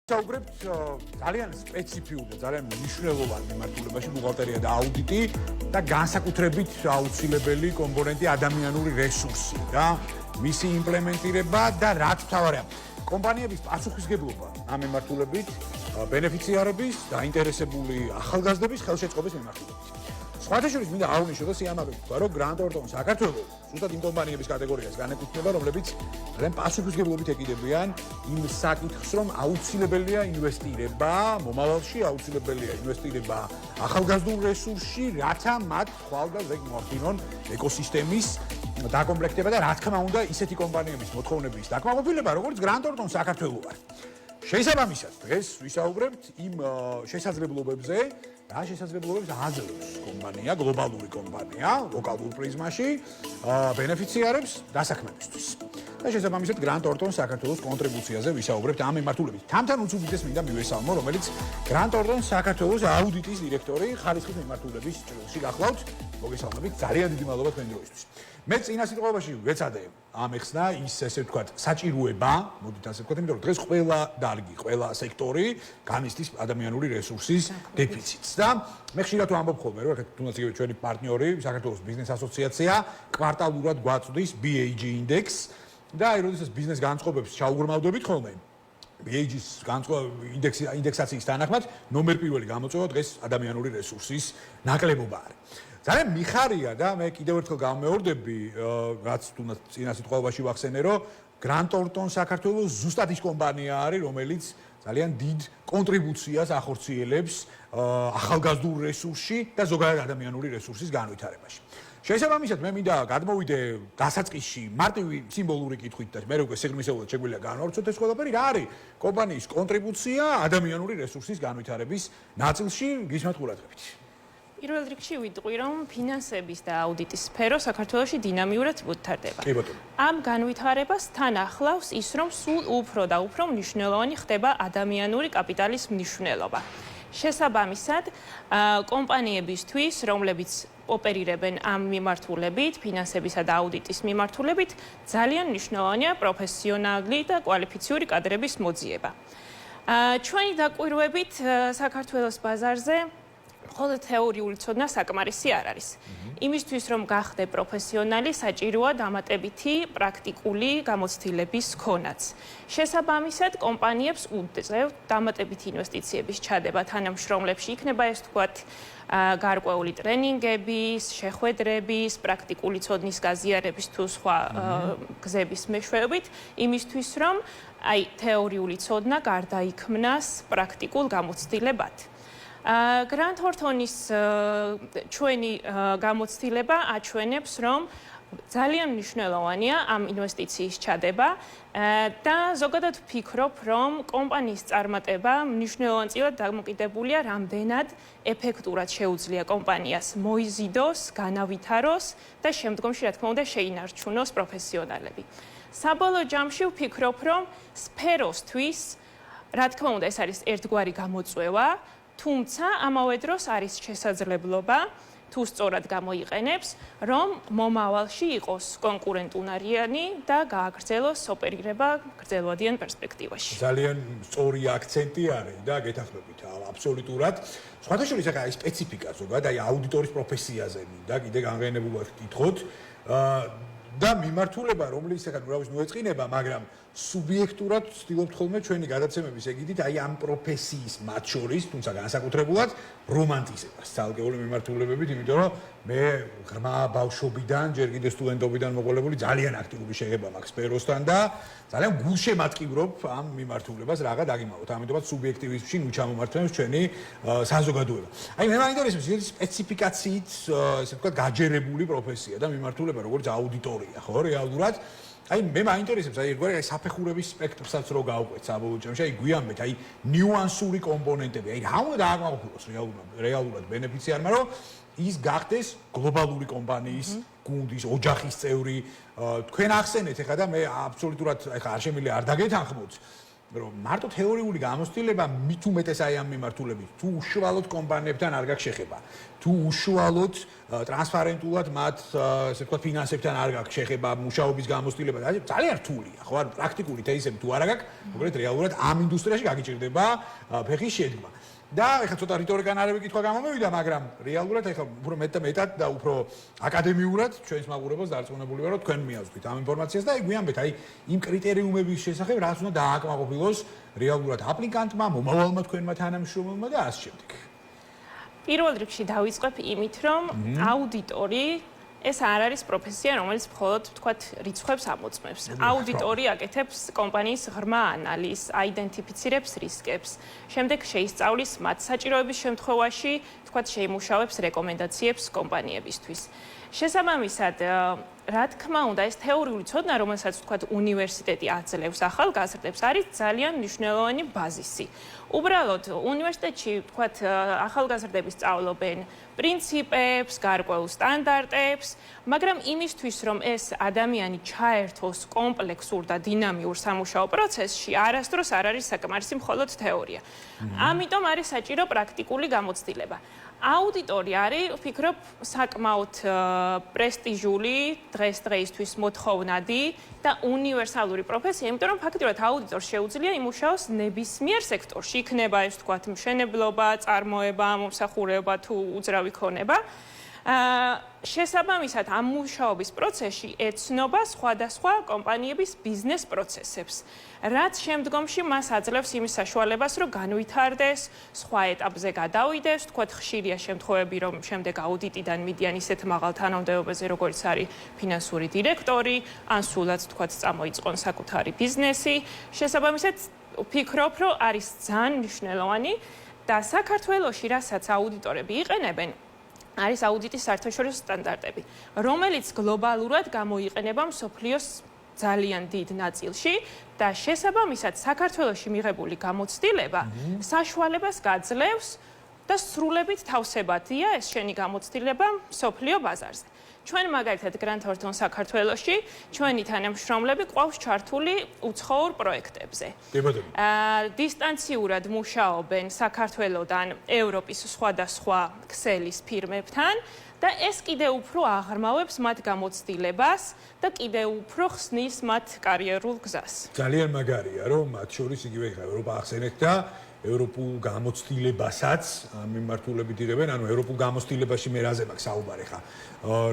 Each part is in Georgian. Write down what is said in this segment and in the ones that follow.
საუბრებთ ძალიან სპეციფიურ და ძალიან მნიშვნელოვან მიმართულებაში ბუღალტერია და აუდიტი და განსაკუთრებით აუცილებელი კომპონენტი ადამიანური რესურსი და მისი იმპლემენტირება და რაც მთავარია კომპანიების პასუხისგებლობა ამ მიმართულებით ბენეფიციარების და ინტერესებული ახალგაზრდების ხელშეწყობის მიმართულებით. სხვათაშორის მინდა აღვნიშნო და სიამაყე ვთქვა, რომ Grant Thornton საქართველოს ზუსტად იმ კომპანიების კატეგორიას განეკუთვნება, რომლებიც ძალიან პასუხისგებლობით ეკიდებიან იმ საკითხს, რომ აუცილებელია ინვესტირება, მომავალში აუცილებელია ინვესტირება ახალგაზრდულ რესურსში, რათა მათ ხვალ და ზეგ მოახდინონ ეკოსისტემის დაკომპლექტება და რა თქმა უნდა ისეთი კომპანიების მოთხოვნების დაკმაყოფილება, როგორც Grant Thornton საქართველოს არის. Შესაბამისად, დღეს ვისაუბრებთ იმ შესაძლებლობებზე, რა შესაძლებლობებს აძლევს კომპანია, გლობალური კომპანია, ლოკალურ პრიზმაში, ბენეფიციარებს დასაქმებისთვის. და შესაბამისად, Grant Thornton საქართველოს კონტრიბუციაზე ვისაუბრებთ ამ მიმართულებით. Თამთან უცუბიდეს მინდა მივესალმო, რომელიც Grant Thornton საქართველოს აუდიტის დირექტორი ხარისხის მიმართულების ჭრილში გახლავთ. მოგესალმებით, ძალიან დიდი მადლობა თქვენი დროისთვის. მე წინა სიტყვაში ვეცადე ამეხსნა ის ესე ვთქვათ საჭიროება, მოდით ასე ვთქვათ, იმიტომ რომ დღეს ყველა დარგი, ყველა სექტორი განიცდის ადამიანური რესურსის დეფიციტს და მე ხშირად ვამბობ ხოლმე, რომ თუნდაც იგივე ჩვენი პარტნიორი, საქართველოს ბიზნეს ასოციაცია, კვარტალურად გვაწვდის BAG ინდექსს და აი როდესაც ბიზნეს განწყობებს ჩაუღრმავდებით ხოლმე BAG-ის ინდექსაციის თანახმად ნომერ პირველი გამოწვევა დღეს ადამიანური რესურსის ნაკლებობა არის. ძალიან მიხარია და მე კიდევ ერთხელ გამეორდები, რაც თუნდაც წინა სიტყვაში ვახსენე, რომ Grant Thornton საქართველოს ზუსტად ის კომპანია არის, რომელიც ძალიან დიდ კონტრიბუციას ახორციელებს ახალგაზრდულ რესურსში და ზოგადად ადამიანური რესურსის განვითარებაში. შესაბამისად, მე მინდა გადმოვიდე დასაწყისში მარტივი სიმბოლური კითხვით და მე უკვე სიღრმისეულად შეგვიძლია განვავრცოთ ეს ყველაფერი, რა არის კომპანიის კონტრიბუცია ადამიანური რესურსის განვითარების ნაწილში, გისმენთ ყურადღებით. პირველ რიგში ვიტყვი, რომ ფინანსების და აუდიტის სფერო საქართველოში დინამიურად ვითარდება. ამ განვითარებას თან ახლავს ის, რომ სულ უფრო და უფრო მნიშვნელოვანი ხდება ადამიანური კაპიტალის მნიშვნელობა. შესაბამისად, კომპანიებისთვის, რომლებიც ოპერირებენ ამ მიმართულებით, ფინანსებისა და აუდიტის მიმართულებით, ძალიან მნიშვნელოვანია პროფესიონალი და კვალიფიციური კადრების მოძიება. ჩვენი დაკვირვებით საქართველოს ბაზარზე მხოლოდ თეორიული ცოდნა საკმარისი არ არის. იმისთვის, რომ გახდე პროფესიონალი, საჭიროა დამატებითი პრაქტიკული გამოცდილების ქონაც. შესაბამისად, კომპანიებს უწევთ დამატებითი ინვესტიციების ჩადება თანამშრომლებში, იქნება ეს თქვათ გარკვეული ტრენინგების, შეხვედრების, პრაქტიკული ცოდნის გაზიარების თუ სხვა გზების მეშვეობით, იმისთვის, რომ აი თეორიული ცოდნა გარდაიქმნას პრაქტიკულ გამოცდილებად. Grant Thornton-ის ჩვენი გამოცდილება აჩვენებს, რომ ძალიან მნიშვნელოვანია ამ ინვესტიციის ჩადება და ზოგადად ვფიქრობ, რომ კომპანიის წარმატება მნიშვნელოვანწილად დამოკიდებულია რამდენად ეფექტურად შეუძლია კომპანიას მოიზიდოს, განავითაროს და შემდგომში, რა თქმა უნდა, შეინარჩუნოს პროფესიონალები. საბოლოო ჯამში ვფიქრობ, რომ სფეროსთვის, რა თქმა უნდა, ეს არის ერთგვარი გამოწვევა, თუმცა ამავე დროს არის შესაძლებლობა თუ სწორად გამოიყენებს, რომ მომავალში იყოს კონკურენტუნარიანი და გააგრძელოს ოპერირება გრძელვადიან პერსპექტივაში. ძალიან სწორი აქცენტი არის და გეთანხმებით აბსოლუტურად. სხვათაშორის ახლა აი სპეციფიკა ზოგადად აი აუდიტორის პროფესიაზე მინდა კიდე განვენებულად ვკითხოთ და მიმართულება, რომელიც ახლა მოეწყინება, მაგრამ სუბიექტურად ვცდილობთ ხოლმე ჩვენი გადაცემების ეგიდით აი ამ პროფესიის მათ შორის, თუმცა განსაკუთრებულად რომანტიზებას ცალკეული მიმართულებებით, იმიტომ რომ მე ღრმა ბავშვობიდან, ჯერ კიდევ სტუდენტობიდან მოყოლებული ძალიან აქტიური შეება მაქვს სფეროსთან და ძალიან გულშემატკივრობ ამ მიმართულებას რაღა დაგიმალოთ. ამიტომაც სუბიექტივიზმში ნუ ჩამომართვენებს ჩვენი საზოგადოება. აი მე მაინტერესებს ის სპეციფიკაციით, ესე ვთქვათ, გაჯერებული პროფესია და მიმართულება როგორც აუდიტორია, ხო, რეალურად აი მე მაინტერესებს აი როგორი აი საფეხურების სპექტრსაც რო გავყვეთ საბოლოო ჯამში აი გვიანბეთ აი ნიუანსური კომპონენტები აი რა უნდა დააკმაყოფილოს რეალურად ბენეფიციარმა რომ ის გახდეს გლობალური კომპანიის გუნდის ოჯახის წევრი თქვენ ახსენეთ ეხლა და მე აბსოლუტურად ეხლა არ შემიძლია არ დაგეთანხმოთ რომ მარტო თეორიული გამოცდილება მით უმეტეს აი ამ მიმართულებით თუ უშუალოდ კომპანიებთან არ გაქვს შეხება თუ უშუალოდ ტრანსპარენტულად მათ ესე ვთქვათ ფინანსებთან არ გაქვს შეხება მუშაობის გამოცდილება ძალიან რთულია ხო ანუ პრაქტიკული თეისები თუ არ აქვს მოკლედ რეალურად ამ ინდუსტრიაში გაგიჭირდება ფეხის შედგმა და ეხლა ცოტა რიტორიკან არები კითხვა გამომივიდა მაგრამ რეალურად ეხლა უფრო მეტად და უფრო აკადემიურად ჩვენს მაყურებელს დარწმუნებული ვარ რომ თქვენ მიაძღვით ამ ინფორმაციას და გვიანბეთ აი იმ კრიტერიუმების შესახებ რაც უნდა დააკმაყოფილოს რეალურად აპლიკანტმა მომავალმა თქვენმა თანამშრომელმა და ასე შემდეგ პირველ რიგში დავიწყებ იმით რომ აუდიტორი ეს არ არის პროფესია, რომელიც მხოლოდ თქვათ რიცხვებს ამოწმებს. აუდიტორი აკეთებს კომპანიის ღრმა ანალიზს, აიდენტიფიცირებს რისკებს, შემდეგ შეისწავლის მათ საჭიროების შემთხვევაში, თქვათ შეიმუშავებს რეკომენდაციებს კომპანიებისთვის. შესაბამისად, რა თქმა უნდა, ეს თეორიული ცოდნა, რომელსაც თქვათ უნივერსიტეტი აძლევს ახალგაზრდებს, არის ძალიან მნიშვნელოვანი ბაზისი. უბრალოდ უნივერსიტეტში თქვათ ახალგაზრდები სწავლობენ პრინციპებს, გარკვეულ სტანდარტებს, მაგრამ იმისთვის, რომ ეს ადამიანი ჩაერთოს კომპლექსურ და დინამიურ სამუშაო პროცესში, არასდროს არ არის საკმარისი მხოლოდ თეორია. ამიტომ არის საჭირო პრაქტიკული გამოცდილება. აუდიტორი არის, ვფიქრობ, საკმაოდ პრესტიჟული, დღესდღეისთვის მოთხოვნადი და უნივერსალური პროფესია, იმიტომ რომ ფაქტობრივად აუდიტორს შეუძლია იმუშაოს ნებისმიერ სექტორში, იქნება ეს თქვათ მშენებლობა, წარმოება, მომსახურება თუ უძრავი ქონება. შესაბამისად, ამ მუშაობის პროცესში ეცნობა სხვადასხვა კომპანიების ბიზნეს პროცესებს, რაც შემდგომში მას აძლევს იმის საშუალებას, რომ განვითარდეს, სხვა ეტაპზე გადავიდეს, თქვათ ხშირია შემთხვევები, რომ შემდეგ აუდიტიდან მიდიან ისეთ მაღალ თანამდებობაზე, როგორც არის ფინანსური დირექტორი, ან სულაც თქვათ წამოიწყონ საკუთარი ბიზნესი. შესაბამისად, ვფიქრობ, რომ არის ძალიან მნიშვნელოვანი და საქართველოში, რასაც აუდიტორები იყენებენ, არის აუდიტის საერთაშორისო სტანდარტები, რომელიც გლობალურად გამოიყენება მსოფლიოს ძალიან დიდ ნაწილში და შესაბამისად საქართველოში მიღებული გამოცდილება საშუალებას გაძლევს და სრულებით თავსებადია ეს შენი გამოცდილება მსოფლიო ბაზარზე. ჩვენ მაგალითად Grant Thornton საქართველოში ჩვენი თანამშრომლები ყავს ჩართული უცხოურ პროექტებზე. დისტანციურად მუშაობენ საქართველოდან ევროპის სხვადასხვა ქსელის ფირმებთან და ეს კიდევ უფრო აღრმავებს მათ გამოცდილებას და კიდევ უფრო ხსნის მათ კარიერულ გზას. ძალიან მაგარია, რომ მათ შორის იგივე ხა ევროპა ახსენეთ და ევროპულ გამოცდილებასაც მიმართულებით იღებენ, ანუ ევროპულ გამოცდილებაში მე რაზე მაქვს საუბარი ხა.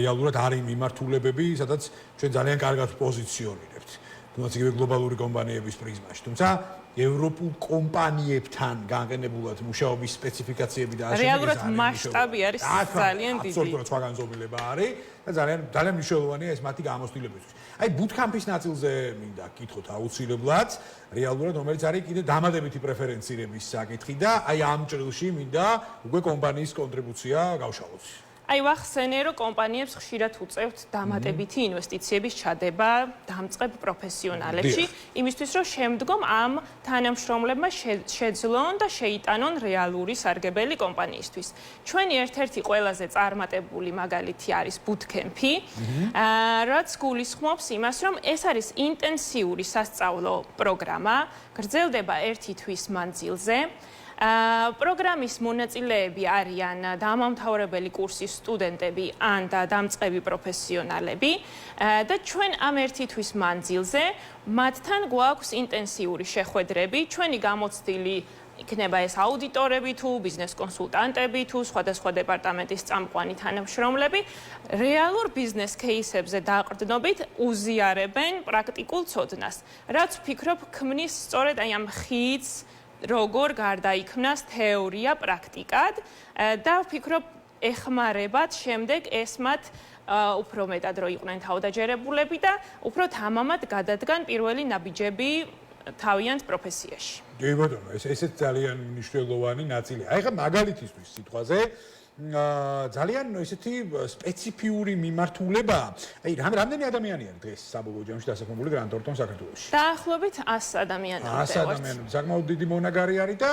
რეალურად არის მიმართულებები, სადაც ჩვენ ძალიან კარგად პოზიციონირებთ. თუმცა იგივე გლობალური კომპანიების პრიზმაში. თუმცა ევროპულ კომპანიებთან განყენებულად მუშაობის სპეციფიკაციები და ასე რეალურად მასშტაბი არის ძალიან დიდი. აბსოლუტურად სხვა განზომილება არის და ძალიან მნიშვნელოვანია ეს მათი გამოცდილებისთვის. აი ბუთკამპის ნაწილზე მინდა გითხოთ აუცილებლად, რეალურად რომელიც არის კიდე დამატებითი პრეფერენციების საკითხი და აი ამ ჭრილში მინდა უკვე კომპანიის კონტრიბუცია გავშალოთ. აი ვახსენე, რომ კომპანიებს ხშირად უწევთ დამატებითი ინვესტიციების ჩადება დამწყებ პროფესიონალებში, იმისთვის რომ შემდგომ ამ თანამშრომლებმა შეძლონ და შეიტანონ რეალური სარგებელი კომპანიისთვის. ჩვენი ერთ-ერთი ყველაზე წარმატებული მაგალითი არის bootcamp-ი, რაც გულისხმობს იმას, რომ ეს არის ინტენსიური სასწავლო პროგრამა, გრძელდება 1 თვის მანძილზე. პროგრამის მონაწილეები არიან დამამთავრებელი კურსის სტუდენტები ან და დამწყები პროფესიონალები და ჩვენ ამ 1 თვის მანძილზე მათთან გვაქვს ინტენსიური შეხვედრები, ჩვენი გამოცდილი იქნება ეს აუდიტორები თუ ბიზნეს კონსულტანტები თუ სხვადასხვა დეპარტამენტის წამყვანი თანამშრომლები რეალურ ბიზნეს кейსებზე დაყრდნობით უზიარებენ პრაქტიკულ ცოდნას, რაც ვფიქრობ ქმნის სწორედ აი ამ ხიდს როგორ გარდაიქმნას თეორია პრაქტიკად და ვფიქრობ ეხმარებათ შემდეგ ეს მათ უფრო მეტად რო იყვნენ თავდაჯერებულები და უფრო თამამად გადადგან პირველი ნაბიჯები თავიანთ პროფესიაში. კი ბატონო, ესეც ძალიან მნიშვნელოვანი ნაწილია. აი ხა მაგალითისთვის სიტყვაზე ძალიან ესეთი სპეციფიური მიმართულება. აი რამდენი ადამიანი არის დღეს საბოლოო ჯამში დასაქმებული Grant Thornton საქართველოში? დაახლოებით 100 ადამიანამდე. 100 ადამიანამდე. საკმაოდ დიდი მონაგარი არის და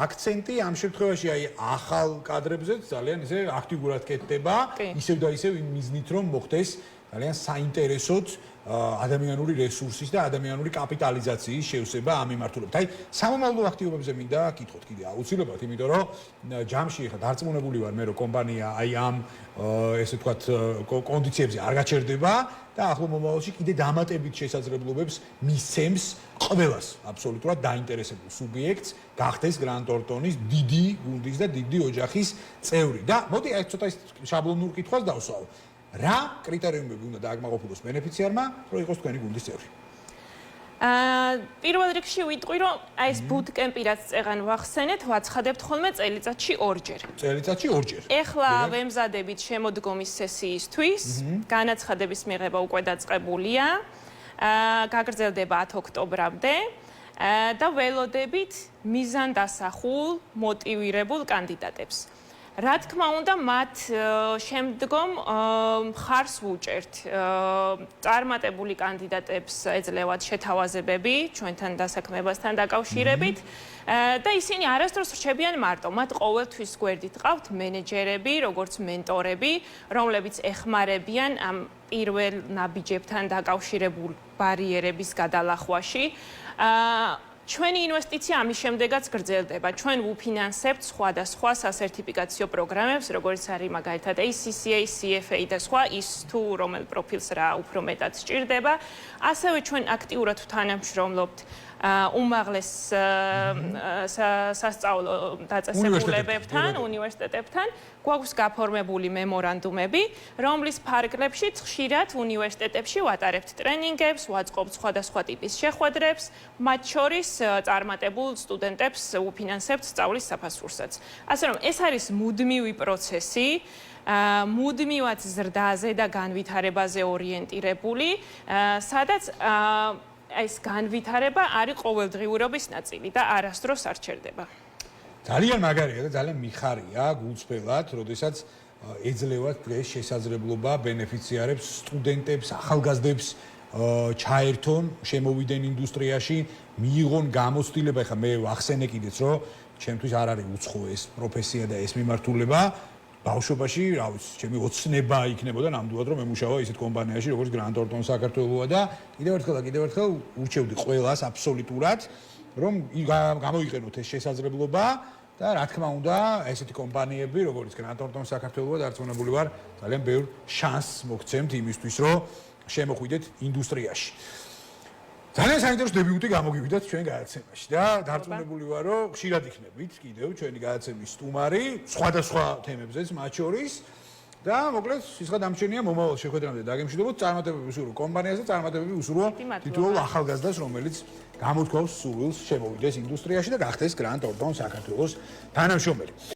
აქცენტი ამ შემთხვევაში აი ახალ კადრებზე ძალიან ესე აქტიურად კეთდება, ისევ და ისევ იმ მიზნით რომ მოხდეს ძალიან საინტერესოდ ადამიანური რესურსის და ადამიანური კაპიტალიზაციის შევსება ამ მიმართულებით. აი, სამომავლო აქტივობებზე მინდა კითხოთ კიდე აუცილებლად, იმიტომ რომ ჯამში ხა დარწმუნებული ვარ მე, რომ კომპანია აი ამ ესე ვთქვათ კონდიციებზე არ გაჩერდება და ახლო მომავალში კიდე დამატებით შესაძლებლობებს მისცემს ყველას აბსოლუტურად დაინტერესებულ სუბიექტს გახდეს Grant Thornton-ის დიდი გუნდის და დიდი ოჯახის წევრი. და მოდი აი ცოტა ის შაბლონურ კითხვას დავსვავ. რა კრიტერიუმები უნდა დააკმაყოფილოს ბენეფიციარმა, რომ იყოს თქვენი გუნდის წევრი? პირველ რიგში ვიტყვი, რომ აი ეს ბუტკემპი რაც წეღან ვახსენეთ, ვაცხადებთ ხოლმე წელიწადში ორჯერ. წელიწადში ორჯერ. ეხლა ვემზადებით შემოდგომის სესიისთვის, განაცხადების მიღება უკვე დაწყებულია. გაგრძელდება 10 ოქტომბრამდე და ველოდებით მიზანდასახულ მოტივირებულ კანდიდატებს. რა თქმა უნდა, მათ შემდგომ მხარს ვუჭერთ. წარმატებული კანდიდატებს ეძლევათ შეთავაზებები ჩვენთან დასაქმებასთან დაკავშირებით და ისინი არასდროს რჩებიან მარტო. მათ ყოველთვის გვერდით ყავთ მენეჯერები, როგორც მენტორები, რომლებიც ეხმარებიან ამ პირველ ნაბიჯებთან დაკავშირებულ ბარიერების გადალახვაში. ჩვენი ინვესტიცია ამის შემდეგაც გრძელდება. ჩვენ ვუფინანსებთ სხვადასხვა სასერტიფიკაციო პროგრამებს, როგორც არის მაგალითად ACCA, CFA და სხვა, ის თუ რომელ პროფილს რა უფრო მეტად სჭირდება. ასევე ჩვენ აქტიურად ვთანამშრომლობთ უმაღლეს სასწავლო დაწესებულებებთან, უნივერსიტეტებთან. გვაქვს გაფორმებული მემორანდუმები, რომლის ფარგლებშიც ხშირად უნივერსიტეტებში ვატარებთ ტრენინგებს, ვაწყობთ სხვადასხვა ტიპის შეხვედრებს, მათ შორის წარმატებულ სტუდენტებს ვუფინანსებთ სწავლის საფასურსაც. ასე რომ ეს არის მუდმივი პროცესი, მუდმივად ზრდაზე და განვითარებაზე ორიენტირებული, სადაც ეს განვითარება არის ყოველდღიურობის ნაწილი და არასდროს არ ჩერდება. ძალიან მაგარია და ძალიან მიხარია გულწრფელად, როდესაც ეძლევათ დღეს შესაძლებლობა ბენეფიციარებს, სტუდენტებს, ახალგაზრდებს ჩაერთონ, შემოვიდნენ ინდუსტრიაში, მიიღონ გამოცდილება. ეხლა მე ვახსენე კიდეც, რომ ჩემთვის არ არის უცხო ეს პროფესია და ეს მიმართულება. ბავშვობაში, რა ვიცი, ჩემი ოცნება იქნებოდა ნამდვილად, რომ მემუშავა ისეთ კომპანიაში, როგორც Grant Thornton საქართველოა და კიდევ ერთხელ ურჩევდი ყველას აბსოლუტურად, რომ გამოიყენოთ ეს შესაძლებლობა და რა თქმა უნდა, ესეთი კომპანიები, როგორც Grant Thornton საქართველოა, დარწმუნებული ვარ, ძალიან ბევრ შანსს მოგცემთ იმისთვის, რომ შემოხვიდეთ ინდუსტრიაში. ძალიან საინტერესო დებიუტი გამოგივიდათ ჩვენ გადაცემაში და დარწმუნებული ვარ, რომ ხშირად იქნებით კიდევ ჩვენი გადაცემის სტუმარი სხვადასხვა თემებზეც მათ შორის და მოკლედ სიცხა დამჩენია მომავალ შეხვედრამდე დაგემშვიდობოთ, წარმატებები ვუსურვო კომპანიას და წარმატებები ვუსურვო თითოეულ ახალგაზრდას, რომელიც გამოთქვავს სურვილს შემოვიდეს ინდუსტრიაში და გახდეს Grant Thornton საქართველოს თანამშრომელი.